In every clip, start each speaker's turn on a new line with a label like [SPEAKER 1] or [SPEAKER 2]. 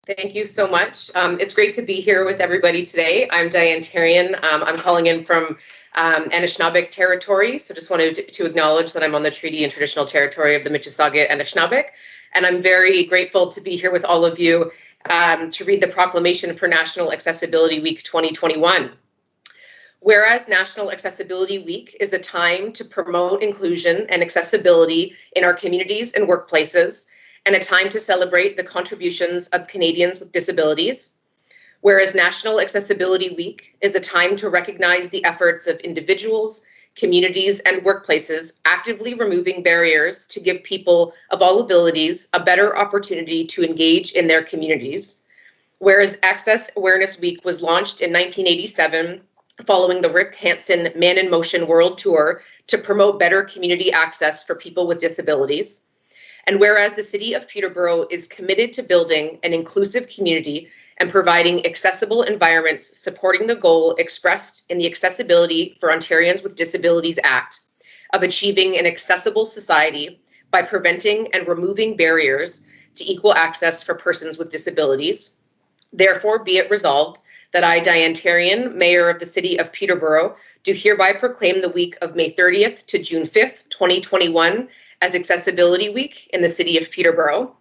[SPEAKER 1] Thank you so much. It's great to be here with everybody today. I'm Diane Therrien. I'm calling in from Anishinaabe territory. So just wanted to acknowledge that I'm on the treaty and traditional territory of the Mississauga Anishinaabe. And I'm very grateful to be here with all of you to read the Proclamation for National Accessibility Week 2021. Whereas National Accessibility Week is a time to promote inclusion and accessibility in our communities and workplaces, and a time to celebrate the contributions of Canadians with disabilities. Whereas National Accessibility Week is a time to recognize the efforts of individuals, communities, and workplaces actively removing barriers to give people of all abilities a better opportunity to engage in their communities. Whereas Access Awareness Week was launched in 1987 following the Rick Hansen Man in Motion World Tour to promote better community access for people with disabilities. And whereas the City of Peterborough is committed to building an inclusive community and providing accessible environments supporting the goal expressed in the Accessibility for Ontarians with Disabilities Act of achieving an accessible society by preventing and removing barriers to equal access for persons with disabilities. Therefore, be it resolved that I, Diane Therrien, Mayor of the City of Peterborough, do hereby proclaim the week of May 30th to June 5th, 2021 as Accessibility Week in the City of Peterborough.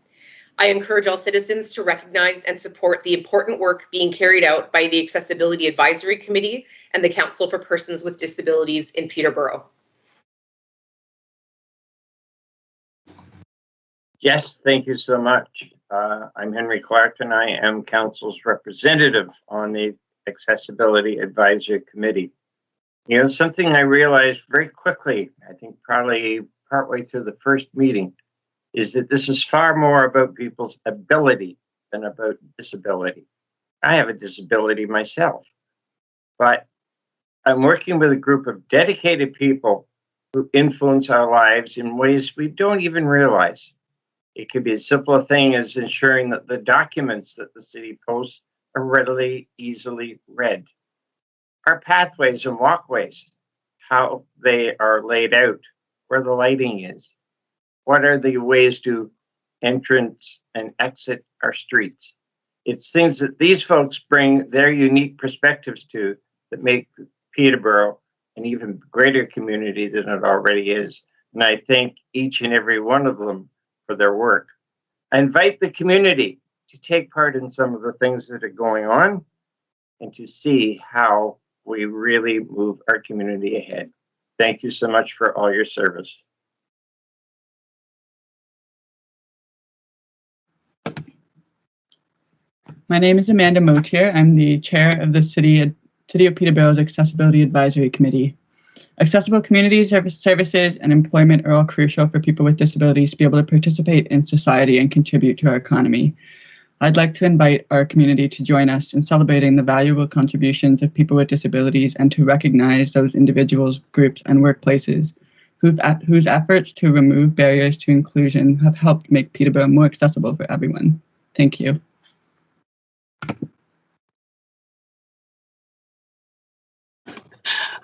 [SPEAKER 1] I encourage all citizens to recognize and support the important work being carried out by the Accessibility Advisory Committee and the Council for Persons with Disabilities in Peterborough.
[SPEAKER 2] Yes, thank you so much. I'm Henry Clarke, and I am Council's representative on the Accessibility Advisory Committee. You know, something I realized very quickly, I think probably partway through the first meeting, is that this is far more about people's ability than about disability. I have a disability myself, but I'm working with a group of dedicated people who influence our lives in ways we don't even realize. It could be as simple a thing as ensuring that the documents that the city posts are readily, easily read. Our pathways and walkways, how they are laid out, where the lighting is, what are the ways to entrance and exit our streets. It's things that these folks bring their unique perspectives to that make Peterborough an even greater community than it already is. And I thank each and every one of them for their work. I invite the community to take part in some of the things that are going on and to see how we really move our community ahead. Thank you so much for all your service.
[SPEAKER 3] My name is Amanda Motyer. I'm the chair of the City of Peterborough's Accessibility Advisory Committee. Accessible community services and employment are all crucial for people with disabilities to be able to participate in society and contribute to our economy. I'd like to invite our community to join us in celebrating the valuable contributions of people with disabilities and to recognize those individuals, groups, and workplaces whose efforts to remove barriers to inclusion have helped make Peterborough more accessible for everyone. Thank you.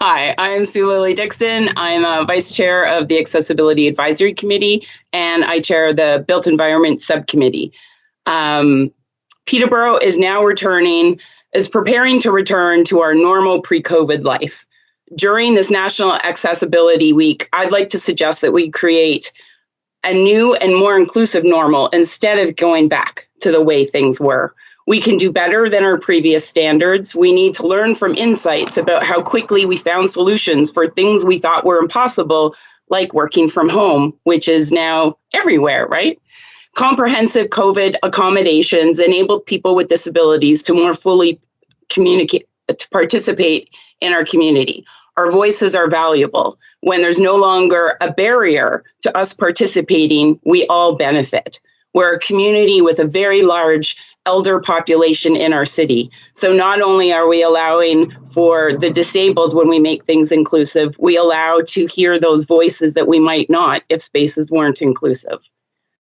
[SPEAKER 4] Hi, I'm Sue Lily Dickson. I'm a vice chair of the Accessibility Advisory Committee, and I chair the Built Environment Subcommittee. Peterborough is now preparing to return to our normal pre-COVID life. During this National Accessibility Week, I'd like to suggest that we create a new and more inclusive normal instead of going back to the way things were. We can do better than our previous standards. We need to learn from insights about how quickly we found solutions for things we thought were impossible, like working from home, which is now everywhere, right? Comprehensive COVID accommodations enabled people with disabilities to more fully participate in our community. Our voices are valuable. When there's no longer a barrier to us participating, we all benefit. We're a community with a very large elder population in our city. So not only are we allowing for the disabled when we make things inclusive, we allow to hear those voices that we might not if spaces weren't inclusive.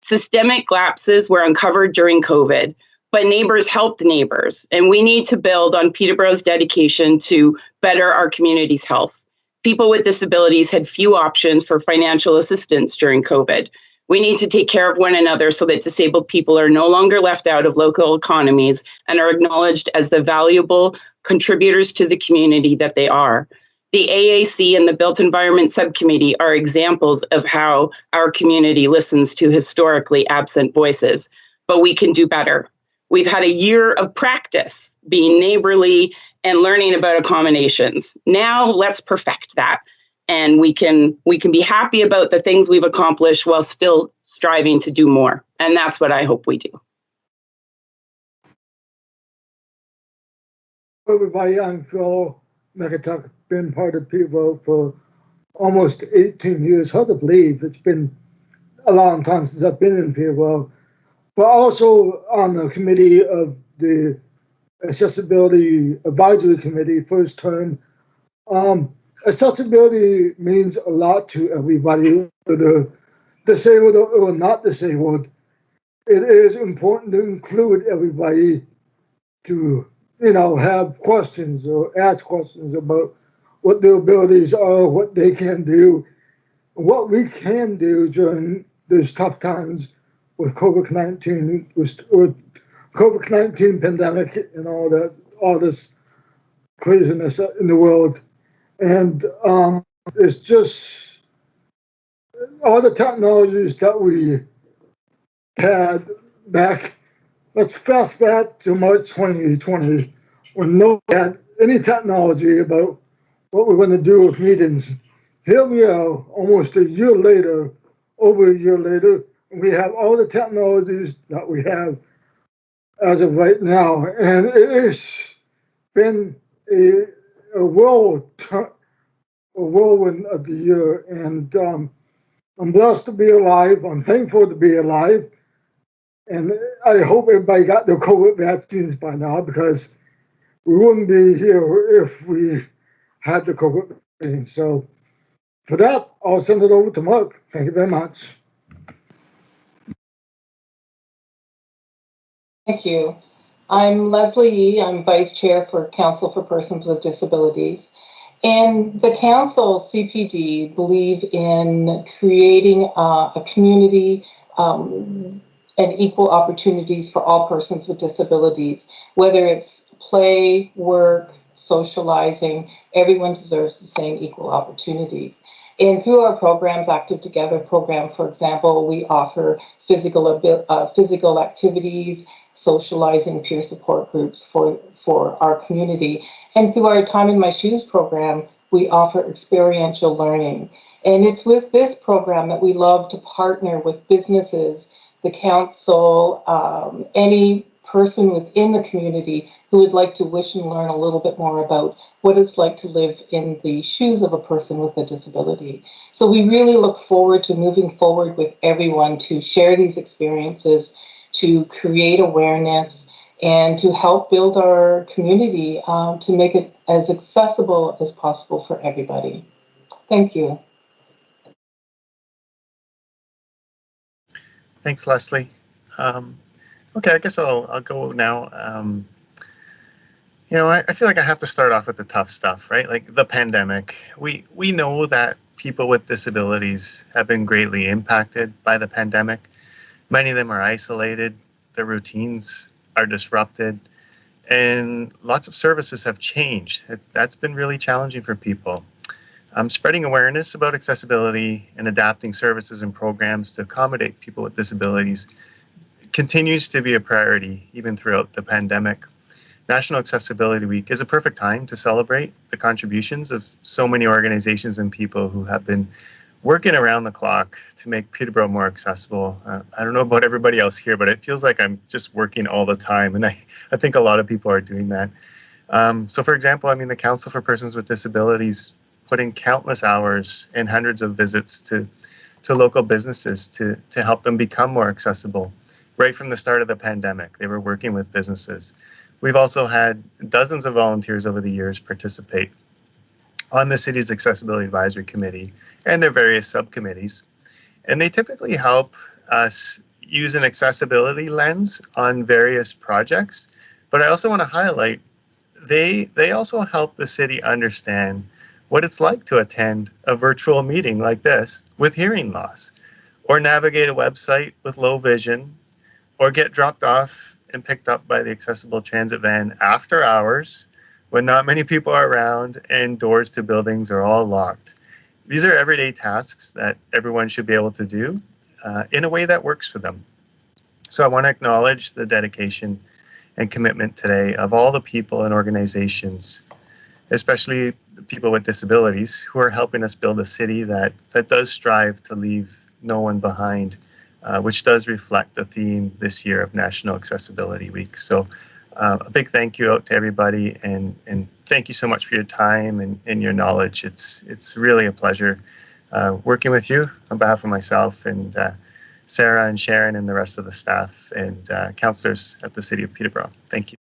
[SPEAKER 4] Systemic lapses were uncovered during COVID, but neighbors helped neighbors, and we need to build on Peterborough's dedication to better our community's health. People with disabilities had few options for financial assistance during COVID. We need to take care of one another so that disabled people are no longer left out of local economies and are acknowledged as the valuable contributors to the community that they are. The AAC and the Built Environment Subcommittee are examples of how our community listens to historically absent voices, but we can do better. We've had a year of practice being neighborly and learning about accommodations. Now let's perfect that. And we can be happy about the things we've accomplished while still striving to do more. And that's what I hope we do.
[SPEAKER 5] Everybody, I'm Phil Mechetuk, been part of Peterborough for almost 18 years. Hard to believe it's been a long time since I've been in Peterborough, but also on the committee of the Accessibility Advisory Committee, first term. Accessibility means a lot to everybody, whether disabled or not disabled. It is important to include everybody to, have questions or ask questions about what their abilities are, what they can do, what we can do during these tough times with COVID-19, with COVID-19 pandemic and all this craziness in the world. And it's just all the technologies that we had back. Let's fast back to March 2020, when no one had any technology about what we're going to do with meetings. Here we are, almost a year later, over a year later, and we have all the technologies that we have as of right now. And it has been a whirlwind of the year. And I'm blessed to be alive. I'm thankful to be alive. And I hope everybody got their COVID vaccines by now, because we wouldn't be here if we had the COVID vaccine. So for that, I'll send it over to Mark. Thank you very much.
[SPEAKER 6] Thank you. I'm Leslie Yee. I'm Vice Chair for Council for Persons with Disabilities. And the Council, CPD, believe in creating a community and equal opportunities for all persons with disabilities, whether it's play, work, socializing. Everyone deserves the same equal opportunities. And through our programs, Active Together program, for example, we offer physical activities, socializing, peer support groups for our community. And through our Time in My Shoes program, we offer experiential learning. And it's with this program that we love to partner with businesses, the council, any person within the community who would like to wish and learn a little bit more about what it's like to live in the shoes of a person with a disability. So we really look forward to moving forward with everyone to share these experiences, to create awareness, and to help build our community to make it as accessible as possible for everybody. Thank you.
[SPEAKER 7] Thanks, Leslie. Okay, I guess I'll go now. I feel like I have to start off with the tough stuff, right? Like the pandemic. We know that people with disabilities have been greatly impacted by the pandemic. Many of them are isolated, their routines are disrupted, and lots of services have changed. That's been really challenging for people. Spreading awareness about accessibility and adapting services and programs to accommodate people with disabilities continues to be a priority even throughout the pandemic. National Accessibility Week is a perfect time to celebrate the contributions of so many organizations and people who have been working around the clock to make Peterborough more accessible. I don't know about everybody else here, but it feels like I'm just working all the time, and I think a lot of people are doing that. So for example, the Council for Persons with Disabilities put in countless hours and hundreds of visits to local businesses to help them become more accessible. Right from the start of the pandemic, they were working with businesses. We've also had dozens of volunteers over the years participate on the city's Accessibility Advisory Committee and their various subcommittees. And they typically help us use an accessibility lens on various projects. But I also want to highlight, they also help the city understand what it's like to attend a virtual meeting like this with hearing loss. or navigate a website with low vision, or get dropped off and picked up by the accessible transit van after hours when not many people are around and doors to buildings are all locked. These are everyday tasks that everyone should be able to do in a way that works for them. So I want to acknowledge the dedication and commitment today of all the people and organizations, especially the people with disabilities, who are helping us build a city that does strive to leave no one behind, which does reflect the theme this year of National Accessibility Week. So a big thank you out to everybody, and thank you so much for your time and your knowledge. It's really a pleasure working with you on behalf of myself and Sarah and Sharon and the rest of the staff and councillors at the City of Peterborough. Thank you.